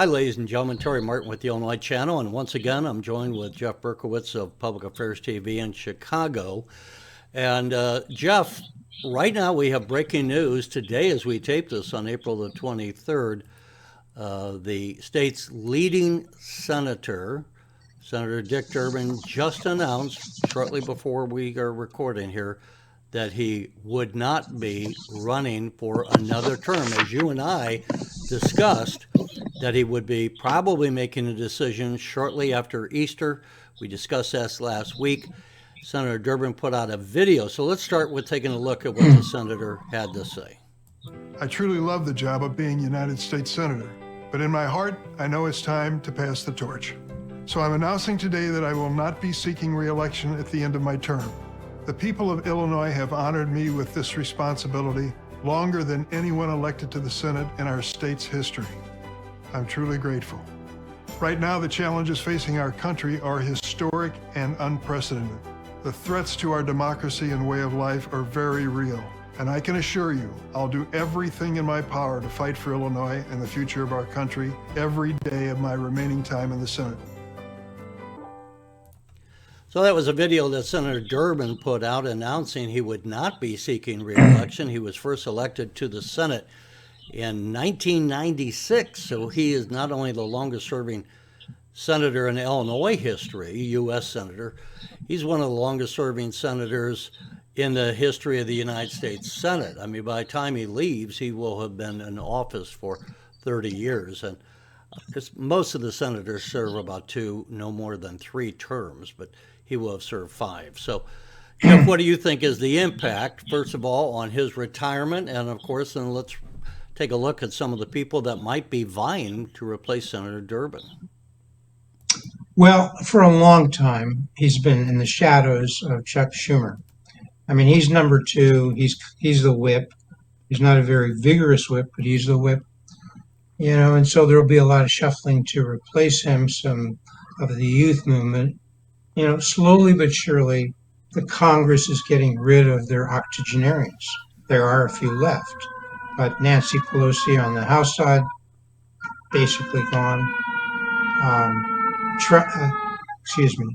Hi, ladies and gentlemen. Terry Martin with the Illinois Channel, and once again, I'm joined with Jeff Berkowitz of Public Affairs TV in Chicago. And Jeff, right now we have breaking news today as we tape this on April the 23rd. The state's leading senator, Senator Dick Durbin, just announced shortly before we are recording here that he would not be running for another term. As you and I discussed, that he would be probably making a decision shortly after Easter. We discussed this last week. Senator Durbin put out a video. So let's start with taking a look at what the senator had to say. I truly love the job of being United States Senator, but in my heart, I know it's time to pass the torch. So I'm announcing today that I will not be seeking re-election at the end of my term. The people of Illinois have honored me with this responsibility longer than anyone elected to the Senate in our state's history. I'm truly grateful. Right now, the challenges facing our country are historic and unprecedented. The threats to our democracy and way of life are very real. And I can assure you, I'll do everything in my power to fight for Illinois and the future of our country every day of my remaining time in the Senate. So that was a video that Senator Durbin put out announcing he would not be seeking re-election. He was first elected to the Senate in 1996, so he is not only the longest serving senator in Illinois history, U.S. senator, he's one of the longest serving senators in the history of the United States Senate. I mean, by the time he leaves, he will have been in office for 30 years. And because most of the senators serve about two, no more than 3 terms, but he will have served 5. So, Jeff, what do you think is the impact, first of all, on his retirement? And of course, then let's take a look at some of the people that might be vying to replace Senator Durbin. Well, for a long time, he's been in the shadows of Chuck Schumer. I mean, he's number 2. He's the whip. He's not a very vigorous whip, but he's the whip. You know, and so there'll be a lot of shuffling to replace him. Some of the youth movement, you know, slowly but surely, the Congress is getting rid of their octogenarians. There are a few left, but Nancy Pelosi on the House side, basically gone. Excuse me,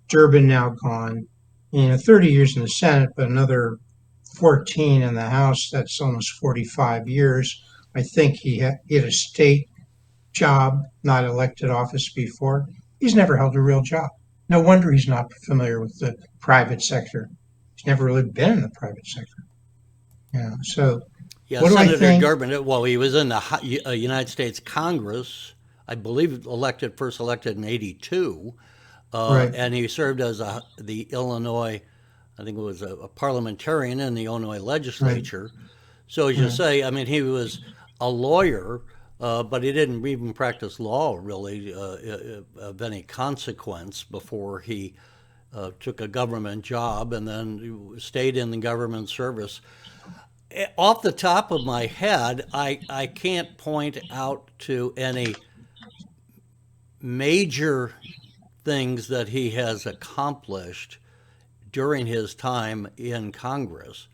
Durbin now gone. You know, 30 years in the Senate, but another 14 in the House. That's almost 45 years. I think he had a state job, not elected office before. He's never held a real job. No wonder he's not familiar with the private sector. He's never really been in the private sector. Yeah. So, Yeah, what do I Senator think? Durbin, well, he was in the United States Congress, I believe first elected in 82, Right. and he served as the Illinois, I think it was a parliamentarian in the Illinois legislature. So as you say, I mean, he was a lawyer, but he didn't even practice law really of any consequence before he took a government job and then stayed in the government service. Off the top of my head, I can't point out to any major things that he has accomplished during his time in Congress.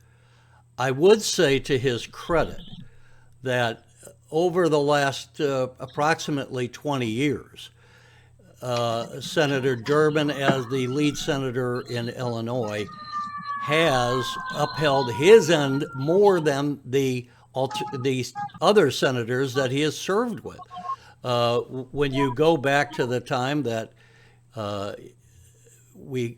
I would say to his credit that over the last approximately 20 years, Senator Durbin, as the lead senator in Illinois, has upheld his end more than the other senators that he has served with. When you go back to the time that we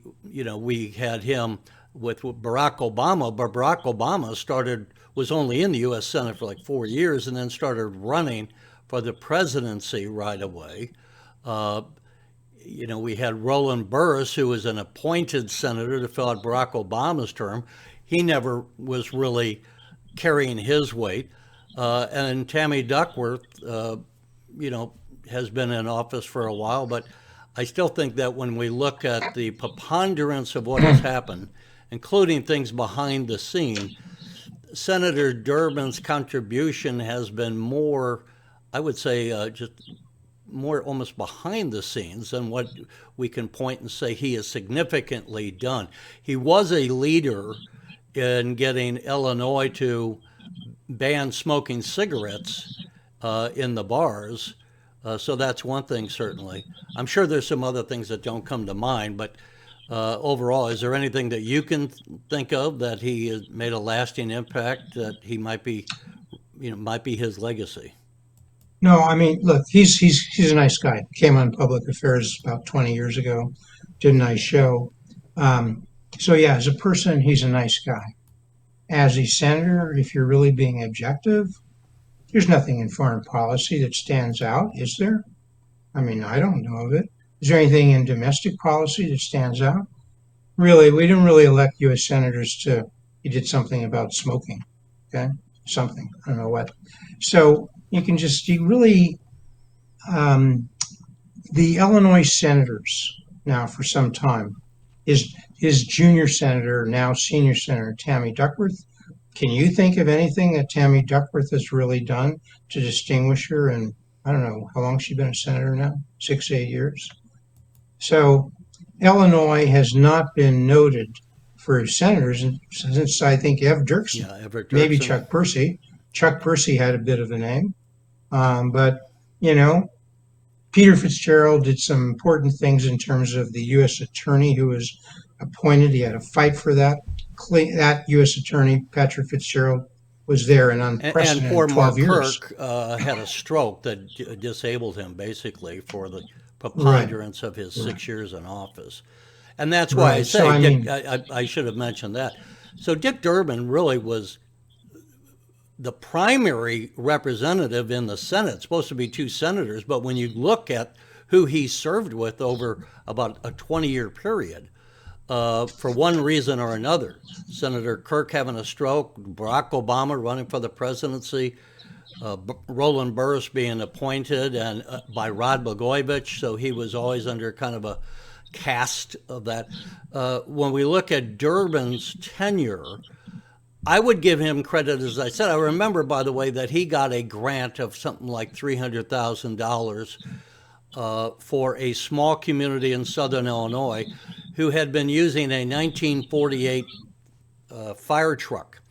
had him with Barack Obama, but Barack Obama was only in the U.S. Senate for like 4 years and then started running for the presidency right away. We had Roland Burris, who was an appointed senator to fill out Barack Obama's term. He never was really carrying his weight. And Tammy Duckworth, has been in office for a while, but I still think that when we look at the preponderance of what has happened, including things behind the scene, Senator Durbin's contribution has been more, I would say, just more almost behind the scenes than what we can point and say he has significantly done. He was a leader in getting Illinois to ban smoking cigarettes in the bars. So that's one thing, certainly. I'm sure there's some other things that don't come to mind, but overall, is there anything that you can think of that he has made a lasting impact that he might be, might be his legacy? No, I mean, look, he's a nice guy. Came on Public Affairs about 20 years ago, did a nice show. Um, so yeah, as a person, he's a nice guy. As a senator, if you're really being objective, there's nothing in foreign policy that stands out, is there? I mean, I don't know of it. Is there anything in domestic policy that stands out? Really, we didn't really elect U.S. senators to. He did something about smoking. Okay, something. I don't know what. So you really um, the Illinois senators now for some time. His junior senator, now senior senator Tammy Duckworth. Can you think of anything that Tammy Duckworth has really done to distinguish her? And I don't know how long she's been a senator now, 6, 8 years. So Illinois has not been noted for senators since I think Ev Dirksen, Yeah, Everett maybe Dirksen. Chuck Percy. Chuck Percy had a bit of a name, but you know, Peter Fitzgerald did some important things in terms of the U.S. attorney who was appointed. He had to fight for that. That U.S. attorney, Patrick Fitzgerald, was there an And poor unprecedented 12 Mark years. Kirk had a stroke that disabled him basically for the Right, preponderance of his right, 6 years in office. And that's why I right. So say, I Dick, mean, I should have mentioned that. So Dick Durbin really was the primary representative in the Senate. It's supposed to be two senators, but when you look at who he served with over about a 20-year period, for one reason or another, Senator Kirk having a stroke, Barack Obama running for the presidency, Roland Burris being appointed and by Rod Blagojevich, so he was always under kind of a cast of that. When we look at Durbin's tenure, I would give him credit, as I said. I remember, by the way, that he got a grant of something like $300,000 for a small community in southern Illinois who had been using a 1948 fire truck.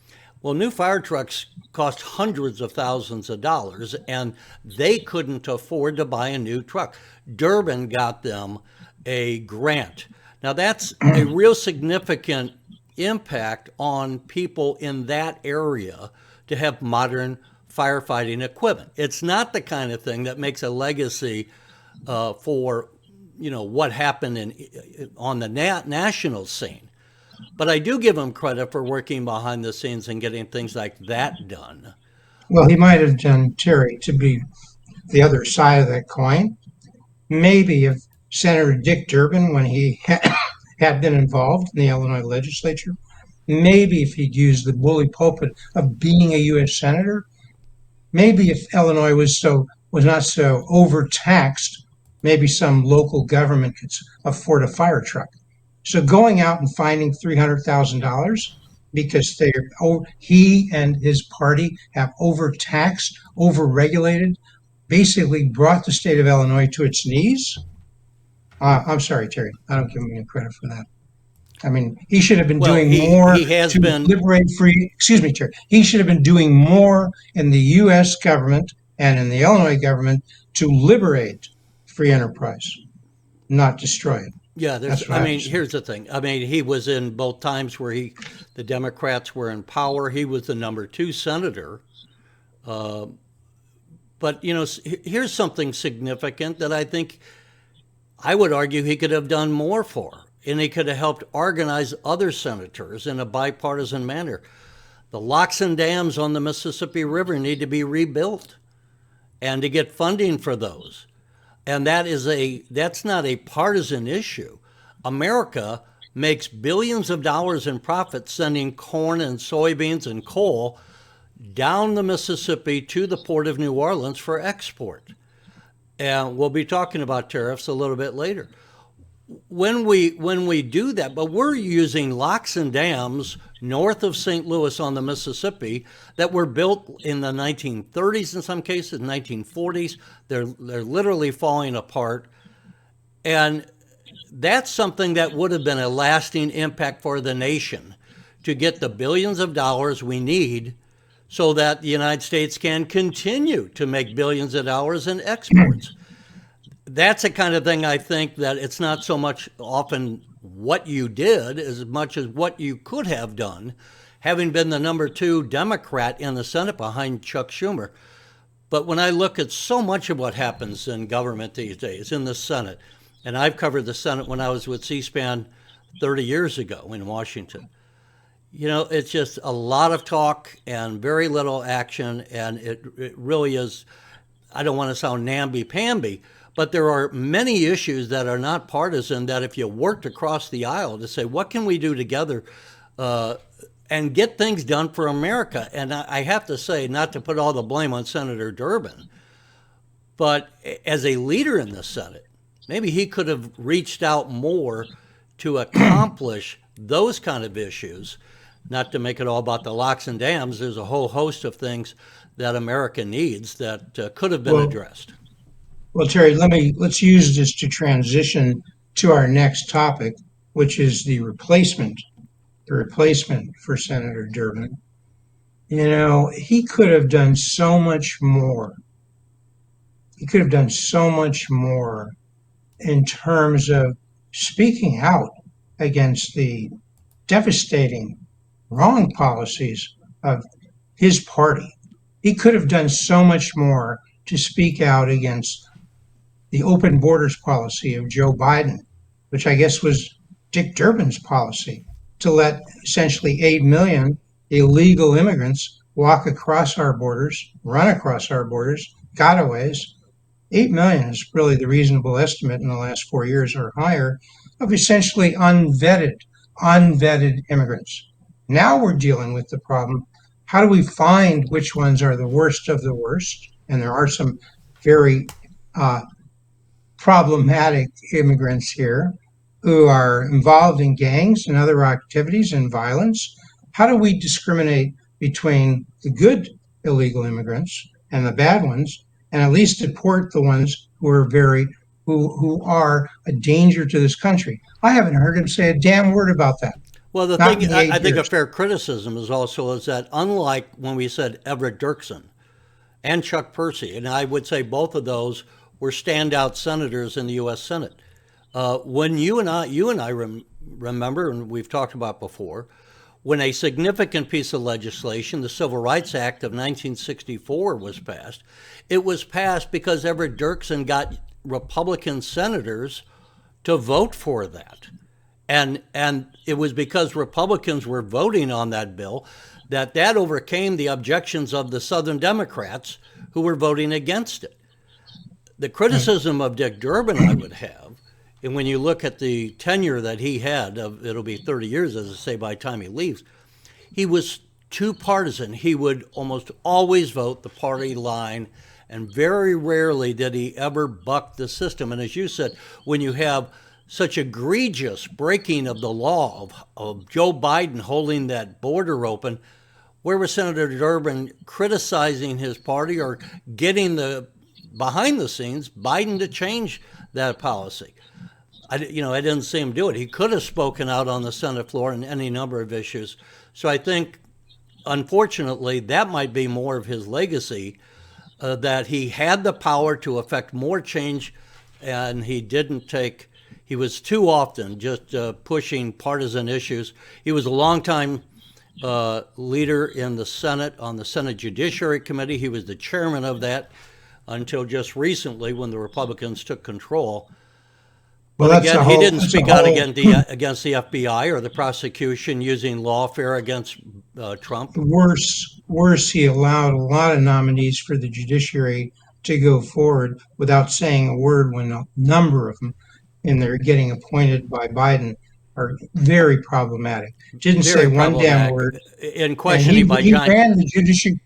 Well, new fire trucks cost hundreds of thousands of dollars, and they couldn't afford to buy a new truck. Durbin got them a grant. Now, that's a real significant impact on people in that area to have modern firefighting equipment. It's not the kind of thing that makes a legacy for what happened on the national scene. But I do give him credit for working behind the scenes and getting things like that done. well, he might have done Terry to be the other side of that coin. Maybe if Senator Dick Durbin, when he had been involved in the Illinois legislature, maybe if he'd used the bully pulpit of being a U.S. senator, maybe if Illinois was not so overtaxed, maybe some local government could afford a fire truck. So going out and finding $300,000 because he and his party have overtaxed, overregulated, basically brought the state of Illinois to its knees. I'm sorry, Terry. I don't give him any credit for that. I mean, he should have been Well, doing he more he has to been. liberate free. Excuse me, Chair. He should have been doing more in the U.S. government and in the Illinois government to liberate free enterprise, not destroy it. Yeah, That's what I I have to mean, say. here's the thing. I mean, he was in both times where the Democrats were in power. He was the number two senator. Uh, but, here's something significant that I think I would argue he could have done more for. And he could have helped organize other senators in a bipartisan manner. The locks and dams on the Mississippi River need to be rebuilt and to get funding for those. And that's not a partisan issue. America makes billions of dollars in profit sending corn and soybeans and coal down the Mississippi to the port of New Orleans for export. And we'll be talking about tariffs a little bit later. When we do that, but we're using locks and dams north of St. Louis on the Mississippi that were built in the 1930s, in some cases 1940s. They're literally falling apart, and that's something that would have been a lasting impact for the nation to get the billions of dollars we need so that the United States can continue to make billions of dollars in exports. That's the kind of thing I think that it's not so much often what you did as much as what you could have done, having been the number 2 Democrat in the Senate behind Chuck Schumer. But when I look at so much of what happens in government these days, in the Senate, and I've covered the Senate when I was with C-SPAN 30 years ago in Washington, it's just a lot of talk and very little action, and it really is, I don't want to sound namby-pamby, but there are many issues that are not partisan that if you worked across the aisle to say, what can we do together and get things done for America? And I have to say, not to put all the blame on Senator Durbin, but as a leader in the Senate, maybe he could have reached out more to accomplish those kind of issues, not to make it all about the locks and dams. There's a whole host of things that America needs that could have been addressed. Well, Terry, let's use this to transition to our next topic, which is the replacement for Senator Durbin. He could have done so much more. He could have done so much more in terms of speaking out against the devastating wrong policies of his party. He could have done so much more to speak out against the open borders policy of Joe Biden, which I guess was Dick Durbin's policy, to let essentially 8 million illegal immigrants walk across our borders, run across our borders, gotaways. 8 million is really the reasonable estimate in the last 4 years or higher of essentially unvetted immigrants. Now we're dealing with the problem. How do we find which ones are the worst of the worst? And there are some very problematic immigrants here who are involved in gangs and other activities and violence. How do we discriminate between the good illegal immigrants and the bad ones, and at least deport the ones who are a danger to this country? I haven't heard him say a damn word about that. Well, the thing I think a fair criticism is that unlike when we said Everett Dirksen and Chuck Percy, and I would say both of those were standout senators in the U.S. Senate. When you and I remember, and we've talked about before, when a significant piece of legislation, the Civil Rights Act of 1964, was passed, it was passed because Everett Dirksen got Republican senators to vote for that. And it was because Republicans were voting on that bill that overcame the objections of the Southern Democrats who were voting against it. The criticism of Dick Durbin I would have, and when you look at the tenure that he had, it'll be 30 years, as I say, by the time he leaves, he was too partisan. He would almost always vote the party line, and very rarely did he ever buck the system. And as you said, when you have such egregious breaking of the law of Joe Biden holding that border open, where was Senator Durbin criticizing his party or getting behind the scenes Biden to change that policy? I didn't see him do it. He could have spoken out on the Senate floor on any number of issues. So I think, unfortunately, that might be more of his legacy, that he had the power to affect more change, and he didn't take. He was too often just pushing partisan issues. He was a longtime leader in the Senate, on the Senate Judiciary Committee. He was the chairman of that until just recently when the Republicans took control. But again, he didn't speak out against the FBI or the prosecution using lawfare against Trump. Worse, he allowed a lot of nominees for the judiciary to go forward without saying a word when a number of them, and they're getting appointed by Biden, are very problematic. Didn't say one damn word. In questioning by John. He ran the judiciary.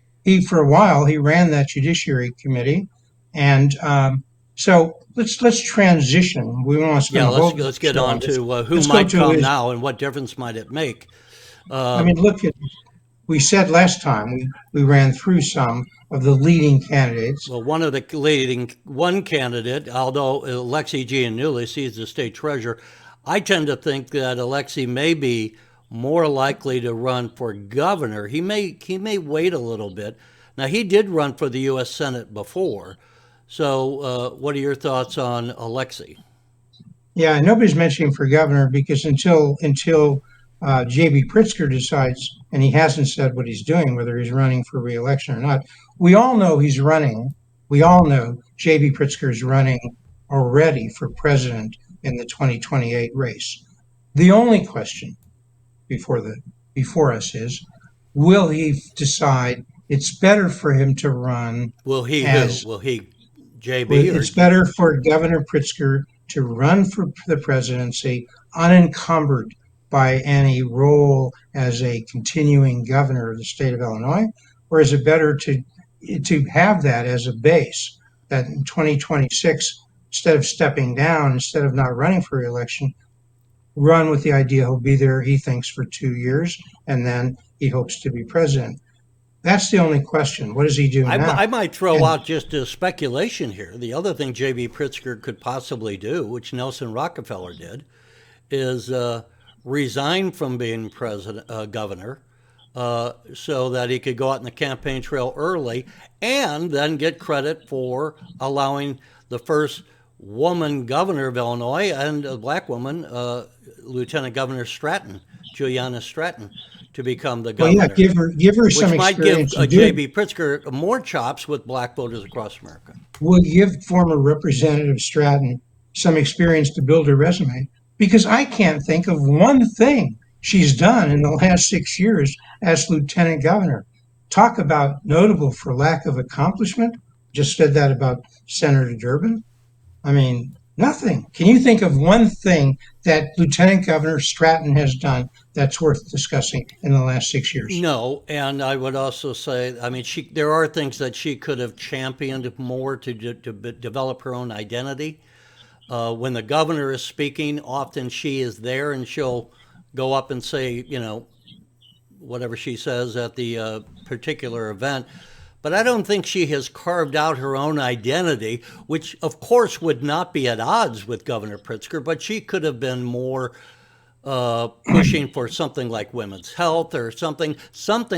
For a while, he ran that judiciary committee, and so let's transition. We want to spend let's get on to who might come now and what difference might it make. We said last time we ran through some of the leading candidates. Well, one candidate, although Alexi Giannoulis, he's the state treasurer, I tend to think that Alexi may be more likely to run for governor. He may wait a little bit. Now he did run for the U.S. Senate before. So, what are your thoughts on Alexei? Yeah, nobody's mentioning for governor because until J.B. Pritzker decides, and he hasn't said what he's doing, whether he's running for reelection or not. We all know he's running. We all know J.B. Pritzker is running already for president in the 2028 race. The only question before the before us is, will he decide it's better for him to run Will he who? as Will he JB or it's better for Governor Pritzker to run for the presidency unencumbered by any role as a continuing governor of the state of Illinois, or is it better to have that as a base that in 2026, instead of stepping down, instead of not running for reelection, run with the idea he'll be there, he thinks, for 2 years, and then he hopes to be president. That's the only question. What does he do now? I might throw And out just a speculation here. The other thing J.B. Pritzker could possibly do, which Nelson Rockefeller did, is resign from being governor, so that he could go out in the campaign trail early, and then get credit for allowing the first woman governor of Illinois and a black woman, Lieutenant Governor Stratton, Juliana Stratton, to become the well, yeah, governor, give her some which might give experience and do it. J.B. Pritzker more chops with black voters across America. Will give former Representative Stratton some experience to build her resume because I can't think of one thing she's done in the last 6 years as lieutenant governor. Talk about notable for lack of accomplishment. Just said that about Senator Durbin. I mean, nothing. Can you think of one thing that Lieutenant Governor Stratton has done that's worth discussing in the last 6 years? No, and I would also say, I mean, there are things that she could have championed more to develop her own identity. When the governor is speaking, often she is there and she'll go up and say, whatever she says at the particular event. But I don't think she has carved out her own identity, which of course would not be at odds with Governor Pritzker, but she could have been more pushing for something like women's health or something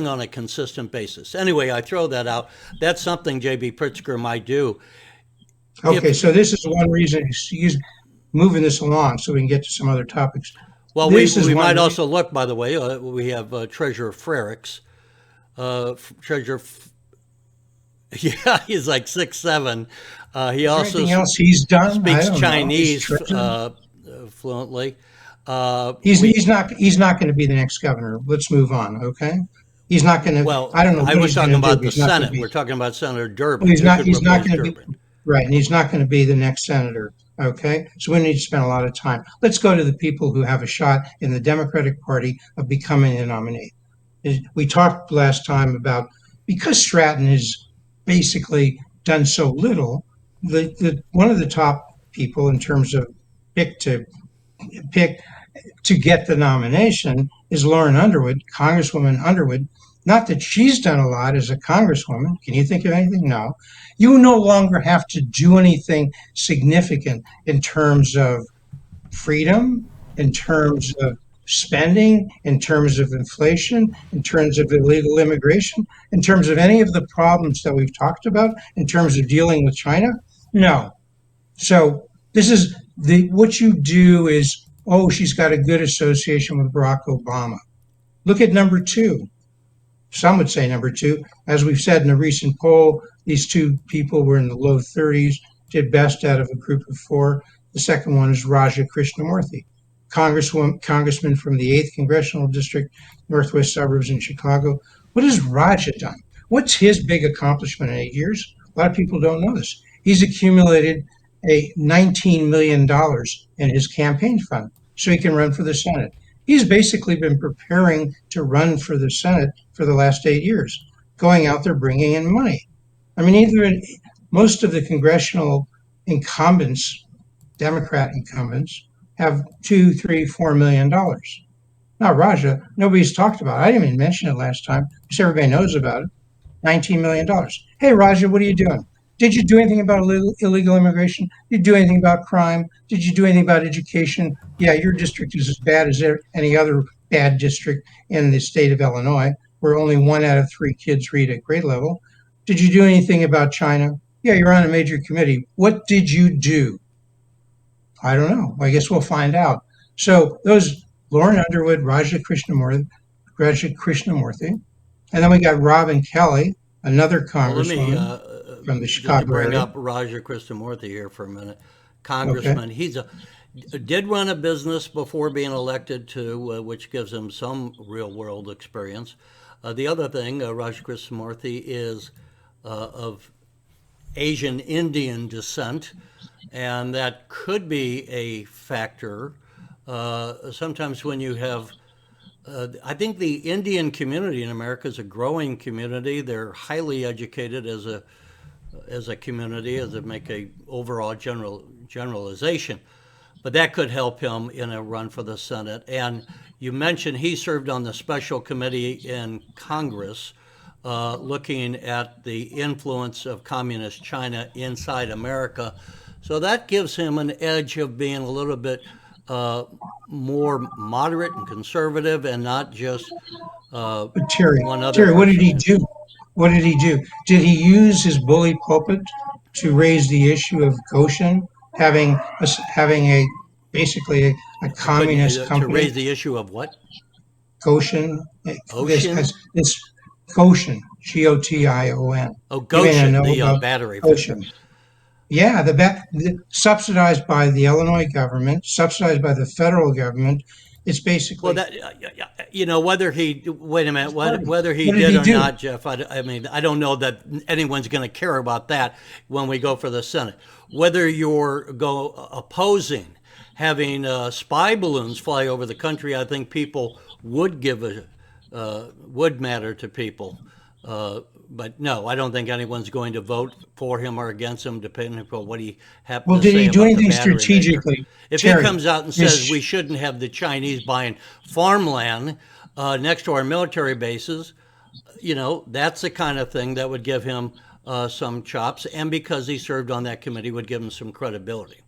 on a consistent basis. Anyway, I throw that out. That's something J.B. Pritzker might do. Okay, so this is one reason he's moving this along so we can get to some other topics. Well, This is we one might re- also look, by the way, we have Treasurer Frericks. Treasurer, yeah, he's like 6'7". He also Anything else he's done? I speaks don't know. He's Chinese treasurer. fluently. He's not going to be the next governor. Let's move on, okay? He's not going to. Well, I don't know I what was he's talking going to do. about But the he's not going to Senate. be. We're talking about Senator Well, Durbin, who could he's not replace going to be Durbin. right, and he's not going to be the next senator. Okay, so we need to spend a lot of time. Let's go to the people who have a shot in the Democratic Party of becoming a nominee. We talked last time about because Stratton has basically done so little. The one of the top people in terms of pick to pick to get the nomination is Lauren Underwood, Congresswoman Underwood. Not that she's done a lot as a congresswoman. Can you think of anything? No. You no longer have to do anything significant in terms of freedom, in terms of spending, in terms of inflation, in terms of illegal immigration, in terms of any of the problems that we've talked about, in terms of dealing with China. No. So this is what you do is, oh, she's got a good association with Barack Obama. Look at number two. Some would say number two. As we've said in a recent poll, these two people were in the low 30s, did best out of a group of four. The second one is Raja Krishnamurthy, congressman from the 8th Congressional District, Northwest Suburbs in Chicago. What has Raja done? What's his big accomplishment in 8 years? A lot of people don't know this. He's accumulated $19 million in his campaign fund so he can run for the Senate. He's basically been preparing to run for the Senate for the last 8 years, going out there bringing in money. I mean, most of the congressional incumbents, Democrat incumbents, have $2, $3, $4 million. Now, Raja, nobody's talked about it. I didn't even mention it last time because everybody knows about it. $19 million. Hey, Raja, what are you doing? Did you do anything about illegal immigration? Did you do anything about crime? Did you do anything about education? Yeah, your district is as bad as any other bad district in the state of Illinois, where only 1 out of 3 kids read at grade level. Did you do anything about China? Yeah, you're on a major committee. What did you do? I don't know. I guess we'll find out. So those Lauren Underwood, Raja Krishnamurthy, and then we got Robin Kelly, another Well, let me congresswoman from the just to Chicago bring area. up Raja Krishnamurthy here for a minute. Okay. Congressman, he's a did run a business before being elected to, which gives him some real world experience. The other thing, Raja Krishnamurthy is of Asian Indian descent, and that could be a factor. Sometimes when you have I think the Indian community in America is a growing community. They're highly educated as a community, as a make a overall generalization. But that could help him in a run for the Senate. And you mentioned he served on the special committee in Congress looking at the influence of communist China inside America. So that gives him an edge of being a little bit more moderate and conservative and not just But Terry, one other Terry, what did he person. do? What did he do? Did he use his bully pulpit to raise the issue of Goshen having a basically a I couldn't communist to company? raise the issue of what? Goshen, Ocean? this Goshen, Gotion. Oh, You may not Goshen, know the about battery factory. Goshen. Yeah, subsidized by the Illinois government, subsidized by the federal government. It's Well, basically that whether he wait a minute, party. whether he What did did he or do? not, Jeff. I mean, I don't know that anyone's going to care about that when we go for the Senate. Whether you're opposing having spy balloons fly over the country, I think people would give a would matter to people. But no, I don't think anyone's going to vote for him or against him, depending upon what he happened Well, to did say he do about the anything battery maker. strategically, If he Terry? comes out and says This we shouldn't have the Chinese buying farmland next to our military bases, that's the kind of thing that would give him some chops, and because he served on that committee, would give him some credibility.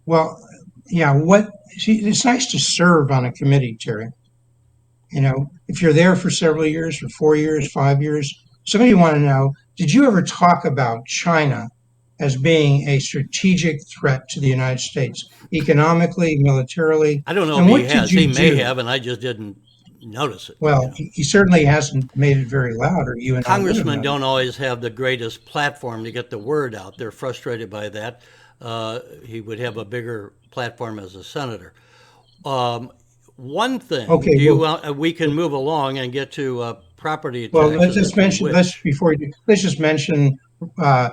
Well, yeah. It's nice to serve on a committee, Terry. If you're there for several years, for 4 years, 5 years, some of you want to know: did you ever talk about China as being a strategic threat to the United States, economically, militarily? I don't know if And he what did has. He you may do? have, and I just didn't notice it. Well, he certainly hasn't made it very loud, or you and I would have Congressmen known. don't always have the greatest platform to get the word out. They're frustrated by that. He would have a bigger platform as a senator. One thing, Okay, do you we can move along and get to property well, taxes if you wish. let's just mention, uh,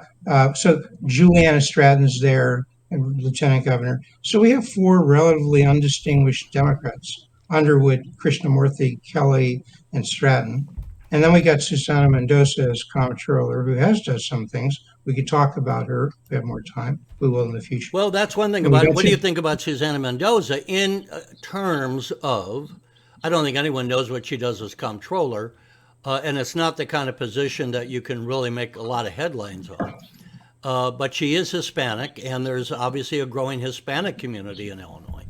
so Juliana Stratton's there, Lieutenant Governor. So we have 4 relatively undistinguished Democrats: Underwood, Krishnamurthy, Kelly, and Stratton. And then we got Susana Mendoza as comptroller, who has done some things. We could talk about her if we have more time. We will in the future. Well, that's one thing And we about it. got What do you you. think about Susana Mendoza in terms of? I don't think anyone knows what she does as comptroller, and it's not the kind of position that you can really make a lot of headlines on. But she is Hispanic, and there's obviously a growing Hispanic community in Illinois.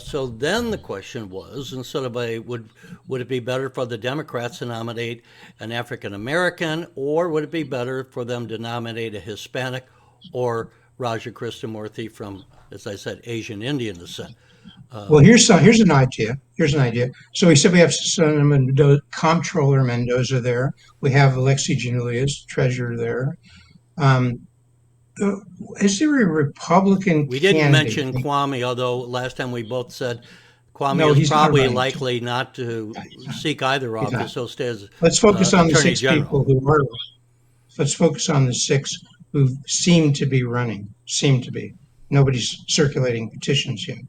So then the question was, instead of would it be better for the Democrats to nominate an African American, or would it be better for them to nominate a Hispanic or Raja Krishnamurthy from, as I said, Asian Indian descent? Well, here's an idea. Here's an idea. So we said we have Susana Mendoza, Comptroller Mendoza there. We have Alexi Janulius, Treasurer there. Um, uh, is there a Republican We didn't candidate? mention Kwame, although last time we both said Kwame No, is he's not probably running. likely not to seek either He's not. office. He'll stay as Let's focus on the Attorney 6 people General. who are. Let's focus on the 6 who seem to be running. Seem to be. Nobody's circulating petitions yet.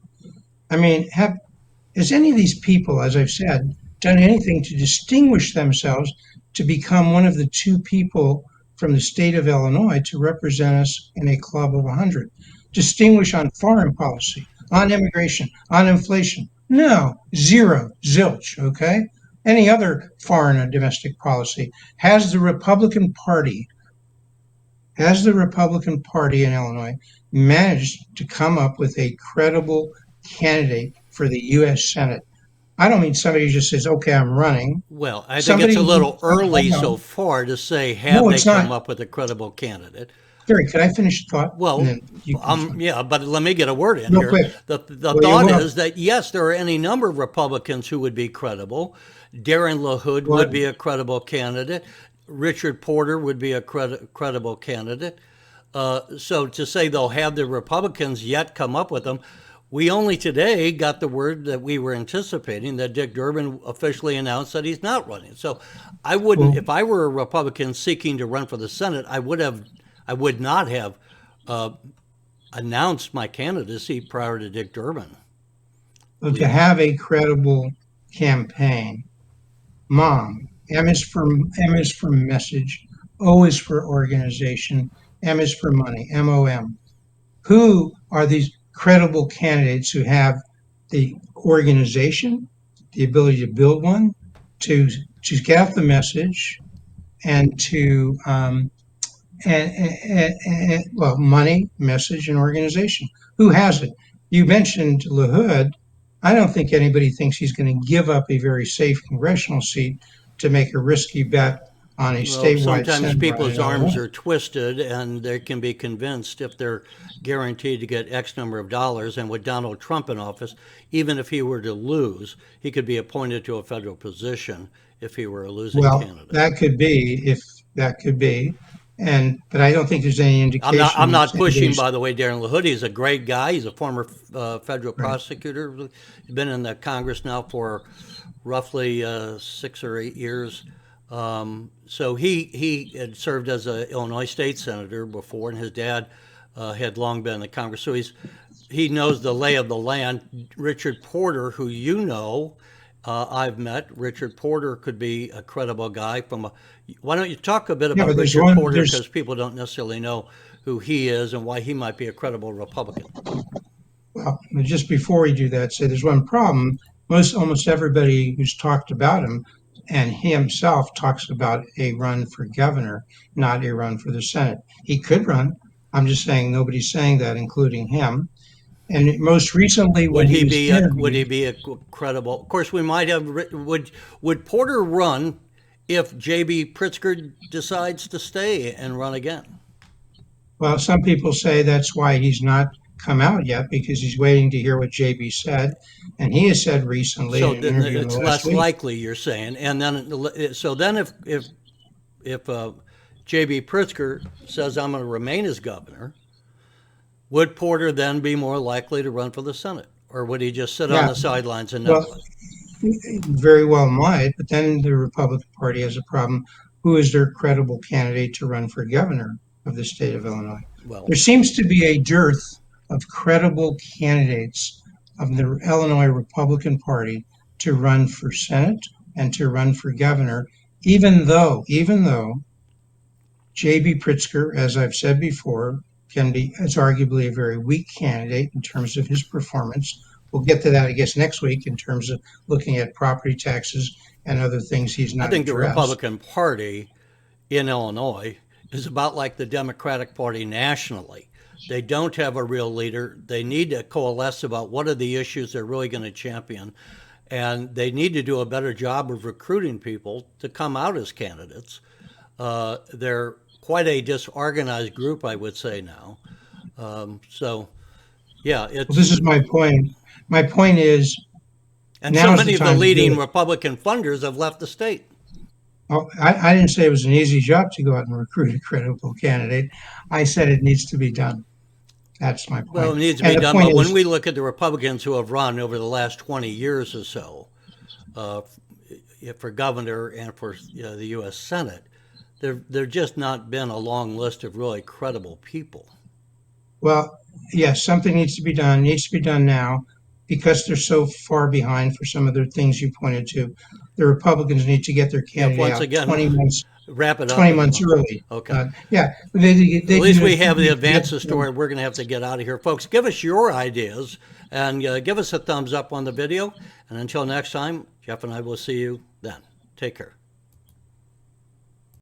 I mean, has any of these people, as I've said, done anything to distinguish themselves to become one of the 2 people from the state of Illinois to represent us in a club of 100? Distinguish on foreign policy, on immigration, on inflation? No, zero, zilch, okay? Any other foreign or domestic policy? Has the Republican Party has the Republican Party in Illinois managed to come up with a credible candidate for the U.S. Senate I don't mean somebody who just says, "Okay, I'm running." Well, I think it's Somebody a who, little early no, so far to say, have no, they it's come not. up with a credible candidate? Gary, could I finish the thought and Well, then you can respond yeah, but let me get a word in real here. quick? The Well, you thought will. is that yes, there are any number of Republicans who would be credible. Darren LaHood Well, would be a credible candidate. Richard Porter would be a credible candidate. So to say they'll have the Republicans yet come up with them, we only today got the word that we were anticipating that Dick Durbin officially announced that he's not running. So I wouldn't, well, if I were a Republican seeking to run for the Senate, I would not have uh, announced my candidacy prior to Dick Durbin well, to leaving. have a credible campaign, Mom, M is for message, O is for organization, M is for money, MOM. Who are these credible candidates who have the organization, the ability to build one, to get out the message, and to well, money, message, and organization. Who has it? You mentioned LaHood. I don't think anybody thinks he's going to give up a very safe congressional seat to make a risky bet on a Well, statewide sometimes Senate run people's in arms Illinois. are twisted and they can be convinced if they're guaranteed to get X number of dollars. And with Donald Trump in office, even if he were to lose, he could be appointed to a federal position if he were a losing Well, candidate. that could be if that could be, and but I don't think there's any I'm indication not pushing, anybody's by the way, Darren LaHood. He's a great guy. He's a former federal right. prosecutor. He's been in the Congress now for roughly 6 or 8 years. So he had served as an Illinois state senator before, and his dad had long been in the Congress. So he knows the lay of the land. Richard Porter, who you know, I've met. Richard Porter could be a credible guy from a. Why don't you talk a bit Yeah, about but there's Richard one. Porter There's because people don't necessarily know who he is and why he might be a credible Republican. well, just before we do that, say there's one problem. Almost everybody who's talked about him, and he himself talks about a run for governor, not a run for the Senate. He could run. I'm just saying nobody's saying that, including him. And most recently, when he was Would he interviewed, be a credible? Of course, we might have. Would Porter run if J.B. Pritzker decides to stay and run again? well, some people say that's why he's not come out yet because he's waiting to hear what JB said. And he has said recently So in an then interview in the it's last less week, likely you're saying, and then so then if J.B. Pritzker says I'm going to remain as governor, would Porter then be more likely to run for the Senate, or would he just sit on yeah, the sidelines and not well, run? very well might, but then the Republican Party has a problem. Who is their credible candidate to run for governor of the state of Illinois? Well, There seems to be a dearth of credible candidates of the Illinois Republican Party to run for Senate and to run for governor, even though J.B. Pritzker, as I've said before, is arguably a very weak candidate in terms of his performance. We'll get to that, I guess, next week in terms of looking at property taxes and other things he's I not think the addressed. Republican Party in Illinois is about like the Democratic Party nationally. They don't have a real leader. They need to coalesce about what are the issues they're really going to champion. And they need to do a better job of recruiting people to come out as candidates. They're quite a disorganized group, I would say now. So, yeah, Well, this it's. is my point. My point is And so now is the many of the time to do leading it. Republican funders have left the state. Oh, I didn't say it was an easy job to go out and recruit a credible candidate. I said it needs to be done. That's my Well, it point. needs to And be the done. point But when is, we look at the Republicans who have run over the last 20 years or so uh, for governor and for the U.S. Senate, there just not been a long list of really credible people. well, yes, something needs to be done, needs to be done now because they're so far behind for some of the things you pointed to. The Republicans need to get their Yeah, candidate once out again, wrap it up 20 if you months want. early. Okay. Yeah, At least we have the need to get advances story. We're going to have to get out of here. Folks, give us your ideas and give us a thumbs up on the video. And until next time, Jeff and I will see you then. Take care.